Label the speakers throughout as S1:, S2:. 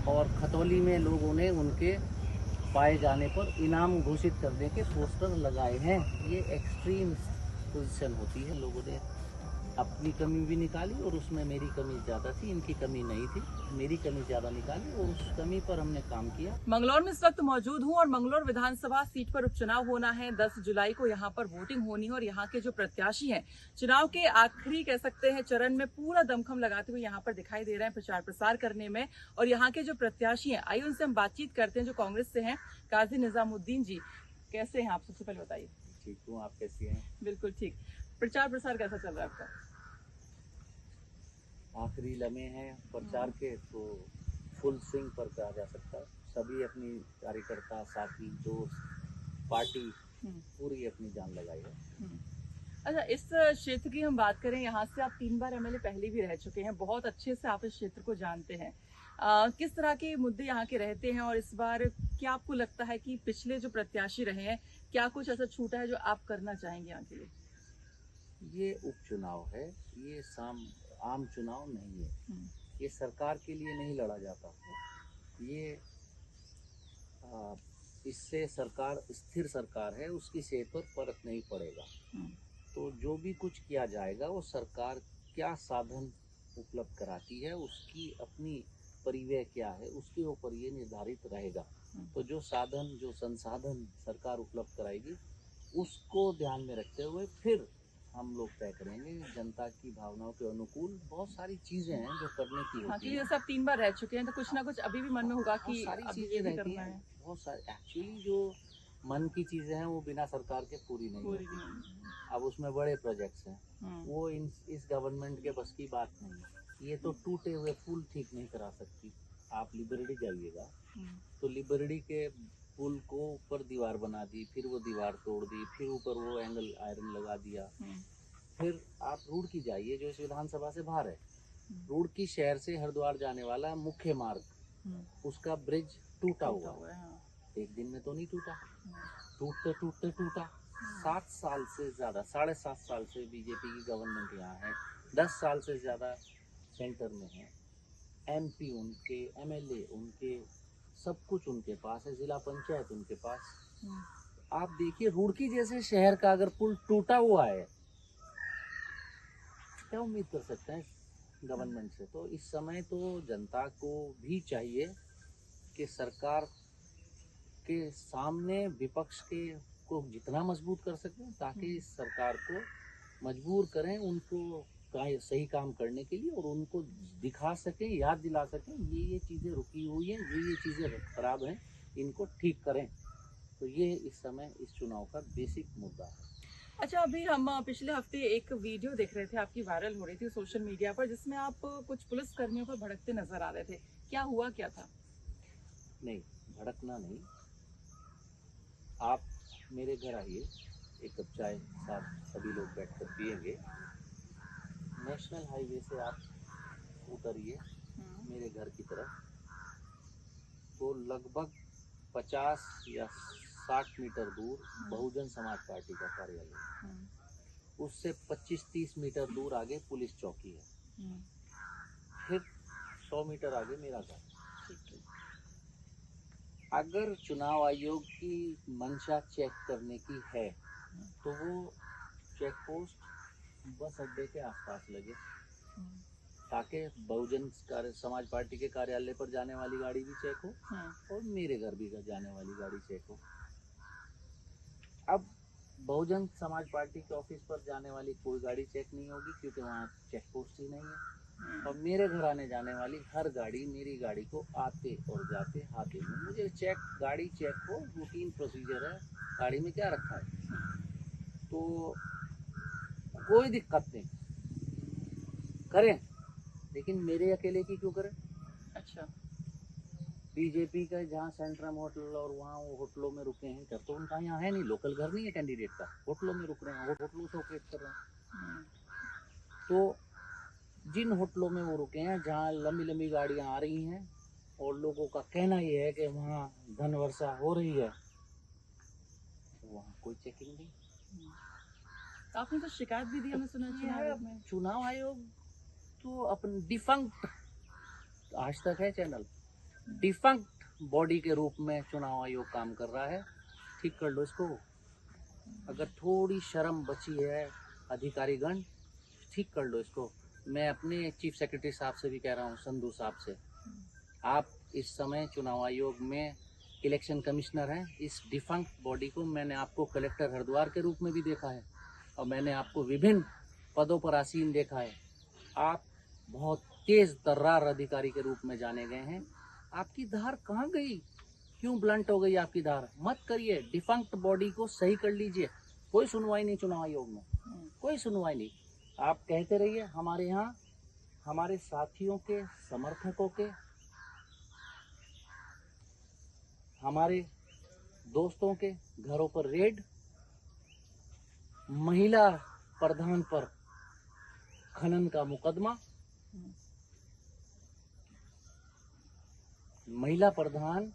S1: और खतौली में लोगों ने उनके पाए जाने पर इनाम घोषित करने के पोस्टर लगाए हैं। ये एक्सट्रीम पोजीशन होती है। लोगों ने अपनी कमी भी निकाली और उसमें मेरी कमी ज़्यादा थी, इनकी कमी नहीं थी। मेरी कमी ज़्यादा निकाली और उस कमी पर हमने काम किया।
S2: मंगलौर में इस वक्त मौजूद हूं और मंगलौर विधानसभा सीट पर उपचुनाव होना है। 10 जुलाई को यहां पर वोटिंग होनी है और यहां के जो प्रत्याशी हैं चुनाव के आखिरी कह सकते हैं चरण में पूरा दमखम लगाते हुए यहां पर दिखाई दे रहे हैं प्रचार प्रसार करने में। और यहाँ के जो प्रत्याशी हैं आइए उनसे हम बातचीत करते हैं जो कांग्रेस से हैं। काजी निजामुद्दीन जी, कैसे हैं आप? सबसे पहले बताइए।
S1: ठीक हूँ, आप कैसी हैं?
S2: बिल्कुल ठीक। प्रचार प्रसार कैसा चल रहा है आपका?
S1: आखिरी लम्हे हैं प्रचार के, तो फुल स्विंग पर कहा जा सकता है। सभी अपनी कार्यकर्ता, साथी, दोस्त, पार्टी पूरी अपनी जान लगाई है।
S2: अच्छा, इस क्षेत्र की हम बात करें, यहाँ से आप 3 बार एमएलए पहले भी रह चुके हैं, बहुत अच्छे से आप इस क्षेत्र को जानते हैं। किस तरह के मुद्दे यहाँ के रहते हैं और इस बार क्या आपको लगता है कि पिछले जो प्रत्याशी रहे हैं क्या कुछ ऐसा छूटा है जो आप करना चाहेंगे यहाँ के लिए?
S1: ये उपचुनाव है, ये आम चुनाव नहीं है। ये सरकार के लिए नहीं लड़ा जाता। ये इससे सरकार स्थिर सरकार है, उसकी सेहत पर फर्क नहीं पड़ेगा। तो जो भी कुछ किया जाएगा वो सरकार क्या साधन उपलब्ध कराती है, उसकी अपनी परिव्यय क्या है, उसके ऊपर ये निर्धारित रहेगा। तो जो साधन, जो संसाधन सरकार उपलब्ध कराएगी उसको ध्यान में रखते हुए फिर हम लोग तय करेंगे। जनता की भावनाओं के अनुकूल बहुत सारी चीजें हैं जो करने की होती है।
S2: जैसे आप 3 बार रह चुके हैं तो कुछ ना कुछ अभी भी मन में होगा कि
S1: सारी
S2: अभी
S1: चीजें
S2: ये भी
S1: रहती
S2: करना
S1: हैं।
S2: है।
S1: बहुत सारी एक्चुअली जो मन की चीजें हैं वो बिना सरकार के पूरी नहीं होती। अब उसमें बड़े प्रोजेक्ट्स हैं, वो इस गवर्नमेंट के बस की बात नहीं है। ये तो टूटे हुए पुल ठीक नहीं करा सकती। आप लिबर्टी जाइएगा तो लिबर्टी के पुल को ऊपर दीवार बना दी, फिर वो दीवार तोड़ दी, फिर ऊपर वो एंगल आयरन लगा दिया। फिर आप रुड़की जाइए जो इस विधानसभा से बाहर है। रुड़की शहर से हरिद्वार जाने वाला मुख्य मार्ग, उसका ब्रिज टूटा हुआ है। एक दिन में तो नहीं टूटा, टूटते टूटते टूटा। 7 साल से ज्यादा, 7.5 साल से बीजेपी की गवर्नमेंट यहाँ है। 10 साल से ज्यादा सेंटर में है। एमपी उनके, एमएलए उनके, सब कुछ उनके पास है, जिला पंचायत उनके पास। आप देखिए रुड़की जैसे शहर का अगर पुल टूटा हुआ है, क्या उम्मीद कर सकते हैं गवर्नमेंट से? तो इस समय तो जनता को भी चाहिए कि सरकार के सामने विपक्ष के को जितना मजबूत कर सकें, ताकि इस सरकार को मजबूर करें उनको सही काम करने के लिए, और उनको दिखा सकें, याद दिला सकें ये चीज़ें रुकी हुई हैं, ये चीज़ें खराब हैं, इनको ठीक करें। तो ये इस समय इस चुनाव का बेसिक मुद्दा है।
S2: अच्छा, अभी हम पिछले हफ्ते एक वीडियो देख रहे थे, आपकी वायरल हो रही थी सोशल मीडिया पर, जिसमें आप कुछ पुलिस कर्मियों पर भड़कते नजर आ रहे थे। क्या हुआ, क्या था?
S1: नहीं, भड़कना नहीं। आप मेरे घर आइए, एक कप चाय साथ सभी लोग बैठकर पिएंगे। नेशनल हाईवे से आप उतरिए मेरे घर की तरफ, तो लगभग 50 या 60 मीटर दूर बहुजन समाज पार्टी का कार्यालय, उससे 25-30 मीटर दूर आगे पुलिस चौकी है, फिर 100 मीटर आगे मेरा घर। अगर चुनाव आयोग की मंशा चेक करने की है तो वो चेक पोस्ट बस अड्डे के आसपास लगे, ताकि बहुजन समाज पार्टी के कार्यालय पर जाने वाली गाड़ी भी चेक हो और मेरे घर भी जाने वाली गाड़ी चेक हो। अब बहुजन समाज पार्टी के ऑफिस पर जाने वाली कोई गाड़ी चेक नहीं होगी, क्योंकि वहाँ चेक पोस्ट ही नहीं है। और मेरे घर आने जाने वाली हर गाड़ी मेरी गाड़ी को आते और जाते हाथे में, मुझे चेक, गाड़ी चेक हो, रूटीन प्रोसीजर है, गाड़ी में क्या रखा है, तो कोई दिक्कत नहीं, करें। लेकिन मेरे अकेले की क्यों करें?
S2: अच्छा,
S1: बीजेपी का जहाँ सेंट्रम होटल और वहाँ वो होटलों में रुके हैं, घर तो उनका यहाँ है नहीं, लोकल घर नहीं है कैंडिडेट का, होटलों में रुक रहे हैं, होटलों से ऑपरेट कर रहे हैं। तो जिन होटलों में वो रुके हैं, जहाँ लंबी लंबी गाड़ियाँ आ रही हैं और लोगों का कहना ये है कि वहाँ धन वर्षा हो रही है, वहाँ कोई चेकिंग नहीं।
S2: आपने तो शिकायत भी दी, हमने सुना चुनाव आयोग में।
S1: चुनाव आयोग तो अपन डिफंक्ट आज तक है चैनल, डिफंक्ट बॉडी के रूप में चुनाव आयोग काम कर रहा है। ठीक कर लो इसको। अगर थोड़ी शर्म बची है अधिकारीगण, ठीक कर लो इसको। मैं अपने चीफ सेक्रेटरी साहब से भी कह रहा हूँ, संधू साहब से, आप इस समय चुनाव आयोग में इलेक्शन कमिश्नर हैं। इस डिफंक्ट बॉडी को मैंने आपको कलेक्टर हरिद्वार के रूप में भी देखा है और मैंने आपको विभिन्न पदों पर आसीन देखा है। आप बहुत तेज तर्रार अधिकारी के रूप में जाने गए हैं। आपकी धार कहाँ गई? क्यों ब्लंट हो गई आपकी धार? मत करिए। डिफंक्ट बॉडी को सही कर लीजिए। कोई सुनवाई नहीं चुनाव आयोग में, कोई सुनवाई नहीं। आप कहते रहिए हमारे यहाँ हमारे साथियों के, समर्थकों के, हमारे दोस्तों के घरों पर रेड, महिला प्रधान पर खनन का मुकदमा। महिला प्रधान,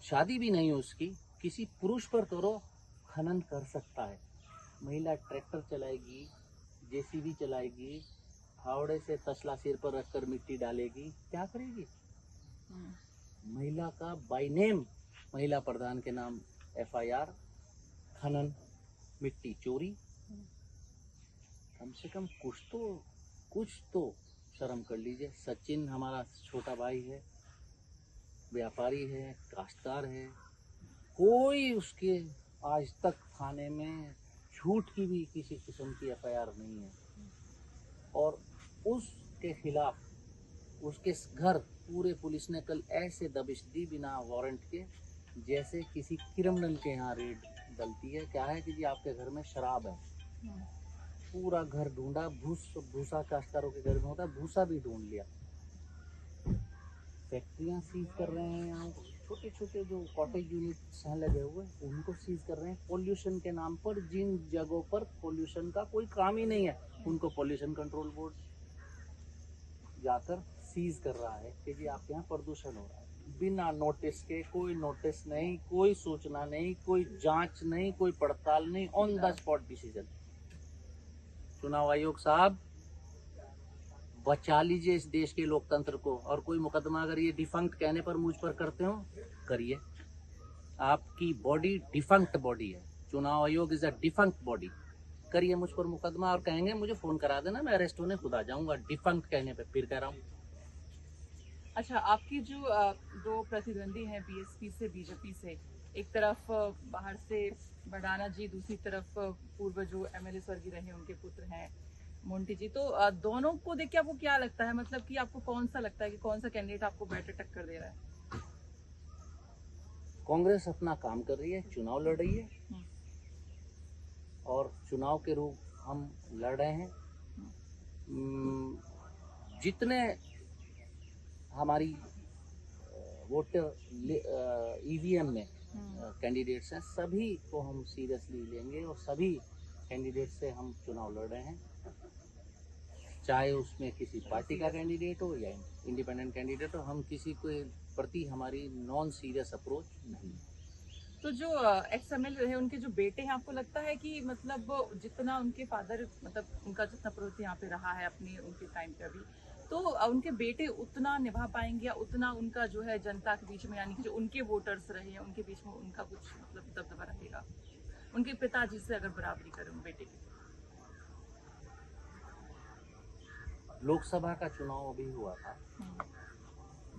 S1: शादी भी नहीं उसकी, किसी पुरुष पर तो खनन कर सकता है। महिला ट्रैक्टर चलाएगी, जेसीबी चलाएगी, फावड़े से तसला सिर पर रखकर मिट्टी डालेगी, क्या करेगी? महिला का बाय नेम, महिला प्रधान के नाम एफआईआर, खनन, मिट्टी चोरी। कम से कम कुछ तो शर्म कर लीजिए। सचिन हमारा छोटा भाई है, व्यापारी है, काश्तकार है, कोई उसके आज तक थाने में झूठ की भी किसी किस्म की एफआईआर नहीं है। और उसके खिलाफ उसके घर पूरे पुलिस ने कल ऐसे दबिश दी बिना वारंट के, जैसे किसी क्रिमिनल के यहाँ रेड डलती है। क्या है कि जी आपके घर में शराब है, पूरा घर ढूंढा, भूसा काश्तकारों के घर में होता है, भूसा भी ढूंढ लिया। फैक्ट्रियां सीज कर रहे हैं, यहाँ छोटे छोटे जो कॉटेज यूनिट्स हैं लगे हुए उनको सीज कर रहे हैं पोल्यूशन के नाम पर। जिन जगहों पर पोल्यूशन का कोई काम ही नहीं है उनको पोल्यूशन कंट्रोल बोर्ड जाकर सीज कर रहा है कि जी आपके यहाँ प्रदूषण हो रहा है। बिना नोटिस के, कोई नोटिस नहीं, कोई सूचना नहीं, कोई जांच नहीं, कोई पड़ताल नहीं, ऑन द स्पॉट डिसीजन। चुनाव आयोग साहब, बचा लीजिए इस देश के लोकतंत्र को। और कोई मुकदमा अगर ये डिफंक्ट कहने पर मुझ पर करते हो, करिए। आपकी बॉडी डिफंक्ट बॉडी है। चुनाव आयोग इज अ डिफंक्ट बॉडी। करिए मुझ पर मुकदमा और कहेंगे मुझे फोन करा देना, मैं अरेस्ट होने खुद आ जाऊंगा। डिफंक्ट कहने पे फिर कह रहा हूँ।
S2: अच्छा, आपकी जो दो प्रतिद्वंदी हैं बीएसपी से, बीजेपी से, एक तरफ बाहर से बडाना जी, दूसरी तरफ पूर्व जो एमएलए स्वर्गीय रहे उनके पुत्र हैं मोंटी जी, तो दोनों को देख के आपको क्या लगता है? मतलब कि आपको कौन सा लगता है कि कौन सा कैंडिडेट आपको बेटर टक्कर दे रहा है?
S1: कांग्रेस अपना काम कर रही है, चुनाव लड़ रही है और चुनाव के रूप हम लड़ रहे हैं। जितने हमारी वोटर ईवीएम में कैंडिडेट्स हैं, सभी को हम सीरियसली लेंगे और सभी कैंडिडेट से हम चुनाव लड़ रहे हैं, चाहे उसमें किसी पार्टी का कैंडिडेट हो या इंडिपेंडेंट कैंडिडेट हो। हम किसी के प्रति हमारी नॉन सीरियस अप्रोच नहीं है।
S2: तो जो एक्स एमएलए रहे उनके जो बेटे हैं, आपको लगता है कि मतलब जितना उनके फादर, मतलब उनका जितना प्रवृत्ति यहाँ पे रहा है अपने उनके टाइम पे अभी, तो उनके बेटे उतना निभा पाएंगे या उतना उनका जो है जनता के बीच में, यानी कि जो उनके वोटर्स रहे हैं उनके बीच में उनका कुछ मतलब दबदबा रहेगा उनके पिताजी से अगर बराबरी करें बेटे की?
S1: लोकसभा का चुनाव अभी हुआ था,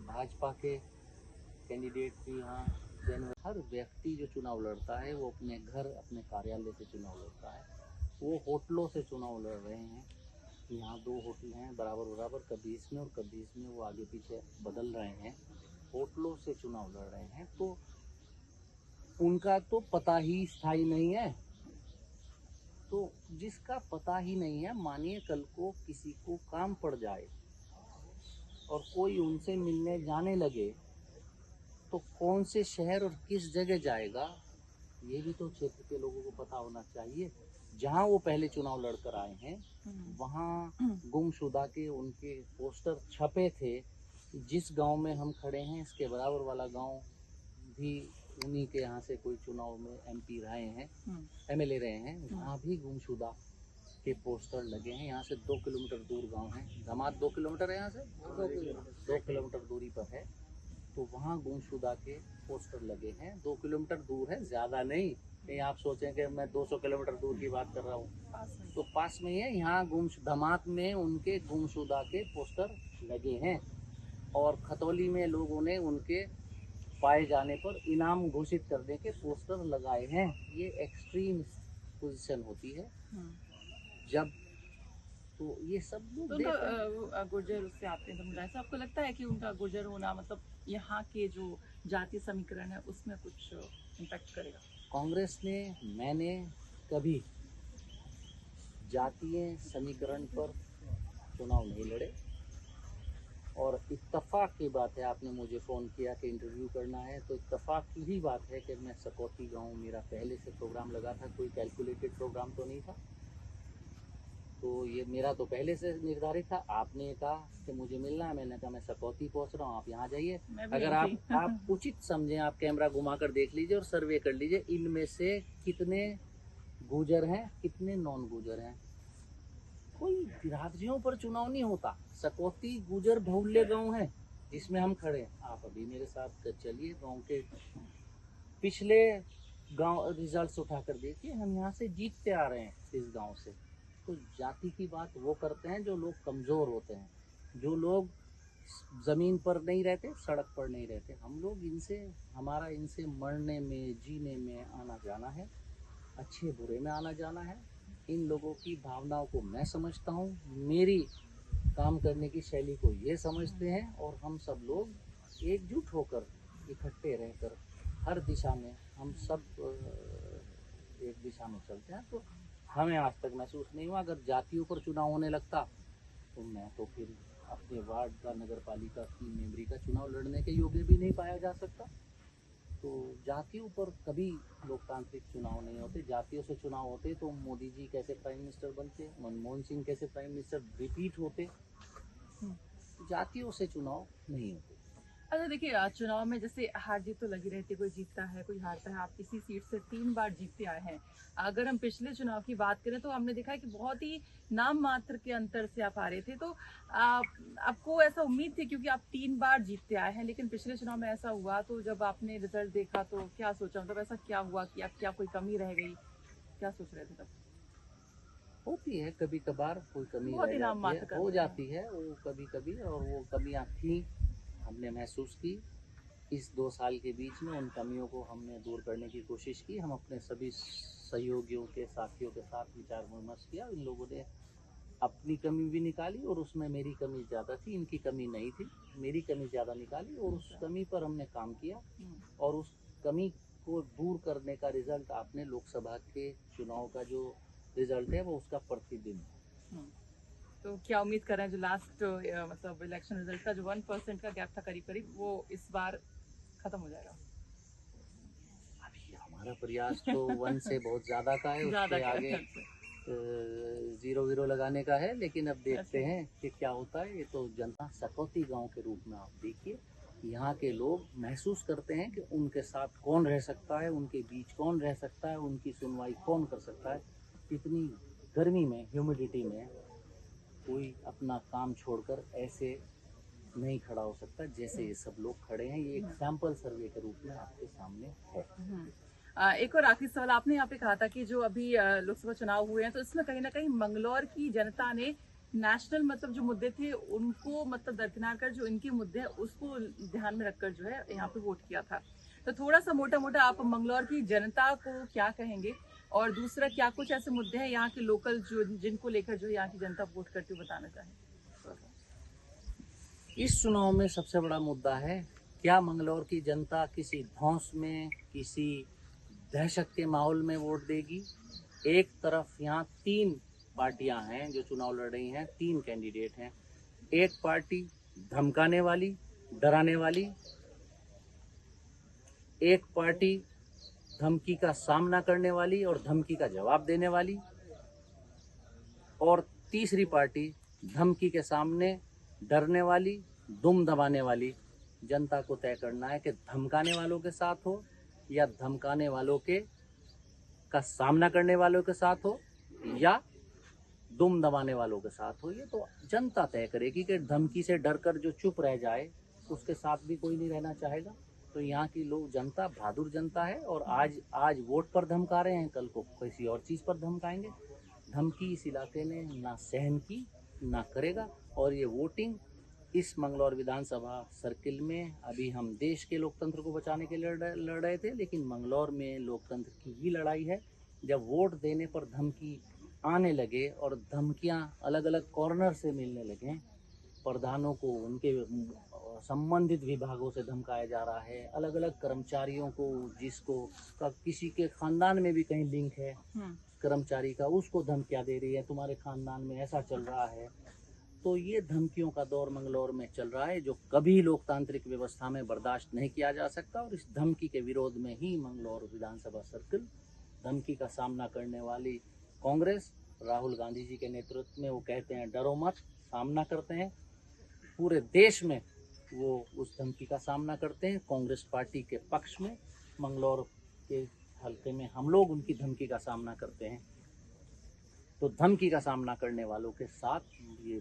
S1: भाजपा के कैंडिडेट भी यहाँ, हर व्यक्ति जो चुनाव लड़ता है वो अपने घर, अपने कार्यालय से चुनाव लड़ता है। वो होटलों से चुनाव लड़ रहे हैं। यहाँ 2 होटल हैं बराबर बराबर, कभी इसमें और कभी इसमें, वो आगे पीछे बदल रहे हैं। होटलों से चुनाव लड़ रहे हैं, तो उनका तो पता ही स्थायी नहीं है। तो जिसका पता ही नहीं है, मानिए कल को किसी को काम पड़ जाए और कोई उनसे मिलने जाने लगे तो कौन से शहर और किस जगह जाएगा, ये भी तो क्षेत्र के लोगों को पता होना चाहिए। जहां वो पहले चुनाव लड़कर आए हैं वहां गुमशुदा के उनके पोस्टर छपे थे। जिस गांव में हम खड़े हैं इसके बराबर वाला गांव भी उन्हीं के यहाँ से कोई चुनाव में एमपी रहे हैं, एमएलए रहे हैं, वहाँ भी गुमशुदा के पोस्टर लगे हैं। यहाँ से 2 किलोमीटर दूर गांव है, धमात 2 किलोमीटर है यहाँ से, 2 किलोमीटर दूरी पर है। तो वहाँ गुमशुदा के पोस्टर लगे हैं। 2 किलोमीटर दूर है, ज़्यादा नहीं। कहीं आप सोचें कि मैं 200 किलोमीटर दूर की बात कर रहा हूँ, तो पास में ही है। यहाँ धमात में उनके गुमशुदा के पोस्टर लगे हैं और खतौली में लोगों ने उनके पाए जाने पर इनाम घोषित करने के पोस्टर लगाए हैं। ये एक्सट्रीम पोजीशन होती है जब, तो ये सब लोग
S2: तो गुर्जर उससे आते हैं समुदाय से, आपको लगता है कि उनका गुर्जर होना मतलब यहाँ के जो जातीय समीकरण है उसमें कुछ इम्पैक्ट करेगा?
S1: कांग्रेस ने, मैंने कभी जातीय समीकरण पर चुनाव नहीं लड़े। और इत्तफाक की बात है, आपने मुझे फ़ोन किया कि इंटरव्यू करना है, तो इत्तफाक की ही बात है कि मैं सकौती गांव, मेरा पहले से प्रोग्राम लगा था, कोई कैलकुलेटेड प्रोग्राम तो नहीं था। तो ये मेरा तो पहले से निर्धारित था। आपने कहा कि मुझे मिलना है, मैंने कहा मैं सकौती पहुंच रहा हूँ, आप यहाँ जाइए। अगर आप उचित समझें, आप कैमरा घुमा कर देख लीजिए और सर्वे कर लीजिए, इनमें से कितने गुजर हैं, कितने नॉन गुजर हैं। कोई बिरादरियों पर चुनाव नहीं होता। सकौती गुजर बहुल्य गांव है जिसमें हम खड़े हैं। आप अभी मेरे साथ चलिए, गांव के पिछले गांव रिजल्ट्स उठाकर देखिए। हम यहाँ से जीतते आ रहे हैं इस गांव से। तो जाति की बात वो करते हैं जो लोग कमज़ोर होते हैं, जो लोग ज़मीन पर नहीं रहते, सड़क पर नहीं रहते। हम लोग इनसे, हमारा इनसे मरने में, जीने में आना जाना है, अच्छे बुरे में आना जाना है। इन लोगों की भावनाओं को मैं समझता हूँ, मेरी काम करने की शैली को ये समझते हैं, और हम सब लोग एकजुट होकर, इकट्ठे रहकर हर दिशा में हम सब एक दिशा में चलते हैं। तो हमें आज तक महसूस नहीं हुआ। अगर जातियों पर चुनाव होने लगता तो मैं तो फिर अपने वार्ड का, नगर पालिका की मेंबरी का चुनाव लड़ने के योग्य भी नहीं पाया जा सकता। तो जातियों पर कभी लोकतांत्रिक चुनाव नहीं होते। जातियों से चुनाव होते तो मोदी जी कैसे प्राइम मिनिस्टर बनते, मनमोहन सिंह कैसे प्राइम मिनिस्टर रिपीट होते। जातियों से चुनाव नहीं होते।
S2: अच्छा देखिए, चुनाव में जैसे हार जीत तो लगी रहती है, कोई जीतता है कोई हारता है। आप किसी सीट से 3 बार जीतते आए हैं। अगर हम पिछले चुनाव की बात करें तो हमने देखा है कि बहुत ही नाम मात्र के अंतर से आप हारे थे। तो आपको ऐसा उम्मीद थी, क्योंकि आप 3 बार जीतते आए हैं, लेकिन पिछले चुनाव में ऐसा हुआ, तो जब आपने रिजल्ट देखा तो क्या सोचा, मतलब ऐसा क्या हुआ कि आप, क्या कोई कमी रह गई, क्या सोच रहे थे तब?
S1: होती है कभी कभार, कोई कमी
S2: बहुत ही
S1: रह
S2: नाम
S1: जाती
S2: मात्र
S1: है, हो जाती है वो कभी कभी, और वो कमियां थी, हमने महसूस की। इस 2 साल के बीच में उन कमियों को हमने दूर करने की कोशिश की। हम अपने सभी सहयोगियों के, साथियों के साथ विचार विमर्श किया। इन लोगों ने अपनी कमी भी निकाली, और उसमें मेरी कमी ज़्यादा थी, इनकी कमी नहीं थी, मेरी कमी ज़्यादा निकाली, और उस कमी पर हमने काम किया। और उस कमी को दूर करने का रिजल्ट आपने लोकसभा के चुनाव का जो रिजल्ट है वो उसका प्रतिबिंब है।
S2: तो क्या उम्मीद कर रहे हैं, जो लास्ट मतलब इलेक्शन रिजल्ट का जो 1% का गैप था करीब करीब, वो इस बार खत्म हो जाएगा?
S1: अभी हमारा प्रयास तो 1 से बहुत ज़्यादा का है, उसके आगे 0 लगाने का है। लेकिन अब देखते हैं कि क्या होता है। ये तो जनता, सकौती गांव के रूप में आप देखिए, यहाँ के लोग महसूस करते हैं कि उनके साथ कौन रह सकता है, उनके बीच कौन रह सकता है, उनकी सुनवाई कौन कर सकता है। इतनी गर्मी में, ह्यूमिडिटी में कोई अपना काम छोड़कर ऐसे नहीं खड़ा हो सकता जैसे ये सब लोग खड़े हैं। ये एक सैंपल सर्वे के रूप में आपके सामने है।
S2: एक और आखिरी सवाल, आपने यहाँ पे कहा था कि जो अभी लोकसभा चुनाव हुए हैं, तो इसमें कहीं ना कहीं मंगलौर की जनता ने नेशनल मतलब जो मुद्दे थे उनको मतलब दरकिनार कर, जो इनके मुद्दे हैं उसको ध्यान में रखकर जो है यहाँ पे वोट किया था। तो थोड़ा सा मोटा मोटा आप मंगलौर की जनता को क्या कहेंगे, और दूसरा क्या कुछ ऐसे मुद्दे हैं यहाँ के लोकल जो जिनको लेकर जो यहाँ की जनता वोट करती हुई बताना चाहें?
S1: इस चुनाव में सबसे बड़ा मुद्दा है, क्या मंगलौर की जनता किसी धौंस में, किसी दहशत के माहौल में वोट देगी। एक तरफ यहाँ 3 पार्टियां हैं जो चुनाव लड़ रही हैं, 3 कैंडिडेट हैं। एक पार्टी धमकाने वाली, डराने वाली, एक पार्टी धमकी का सामना करने वाली और धमकी का जवाब देने वाली, और तीसरी पार्टी धमकी के सामने डरने वाली, दुम दबाने वाली। जनता को तय करना है कि धमकाने वालों के साथ हो या धमकाने वालों के का सामना करने वालों के साथ हो, या दुम दबाने वालों के साथ हो, ये तो जनता तय करेगी कि धमकी से डर कर जो चुप रह जाए उसके साथ भी कोई नहीं रहना चाहेगा। तो यहाँ की लोग जनता बहादुर जनता है और आज वोट पर धमका रहे हैं, कल को किसी और चीज़ पर धमकाएंगे। धमकी इस इलाके ने ना सहन की ना करेगा। और ये वोटिंग इस मंगलौर विधानसभा सर्किल में अभी हम देश के लोकतंत्र को बचाने के लिए लड़ रहे थे, लेकिन मंगलौर में लोकतंत्र की ही लड़ाई है। जब वोट देने पर धमकी आने लगे और धमकियां अलग अलग कॉर्नर से मिलने लगे, प्रधानों को उनके संबंधित विभागों से धमकाया जा रहा है, अलग अलग कर्मचारियों को जिसको किसी के खानदान में भी कहीं लिंक है कर्मचारी का, उसको धमकियां दे रही है, तुम्हारे खानदान में ऐसा चल रहा है। तो ये धमकियों का दौर मंगलौर में चल रहा है जो कभी लोकतांत्रिक व्यवस्था में बर्दाश्त नहीं किया जा सकता। और इस धमकी के विरोध में ही मंगलौर विधानसभा सर्किल धमकी का सामना करने वाली कांग्रेस, राहुल गांधी जी के नेतृत्व में, वो कहते हैं डरो मत, सामना करते हैं। पूरे देश में वो उस धमकी का सामना करते हैं। कांग्रेस पार्टी के पक्ष में मंगलौर के हल्के में हम लोग उनकी धमकी का सामना करते हैं। तो धमकी का सामना करने वालों के साथ ये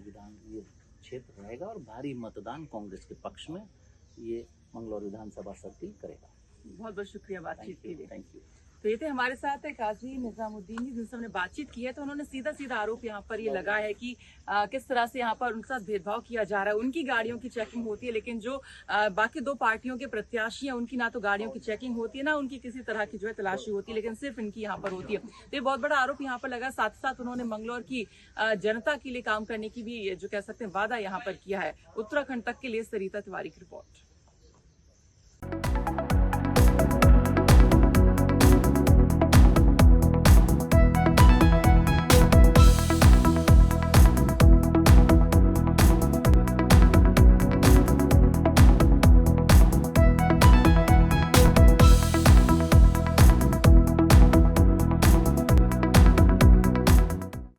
S1: क्षेत्र रहेगा और भारी मतदान कांग्रेस के पक्ष में ये मंगलौर विधानसभा सर्किल करेगा।
S2: बहुत बहुत शुक्रिया बातचीत के लिए।
S1: Thank you.
S2: तो ये थे हमारे साथ काजी निजामुद्दीन जी, जिनसे हमने बातचीत की है। तो उन्होंने सीधा सीधा आरोप यहाँ पर ये लगा है कि किस तरह से यहाँ पर उनके साथ भेदभाव किया जा रहा है। उनकी गाड़ियों की चेकिंग होती है, लेकिन जो बाकी दो पार्टियों के प्रत्याशी हैं उनकी ना तो गाड़ियों की चेकिंग होती है, ना उनकी किसी तरह की जो है तलाशी होती है, लेकिन सिर्फ इनकी यहाँ पर होती है। तो ये बहुत बड़ा आरोप यहाँ पर लगा। साथ ही साथ उन्होंने मंगलौर की जनता के लिए काम करने की भी जो कह सकते हैं वादा यहाँ पर किया है। उत्तराखंड तक के लिए सरिता तिवारी की रिपोर्ट।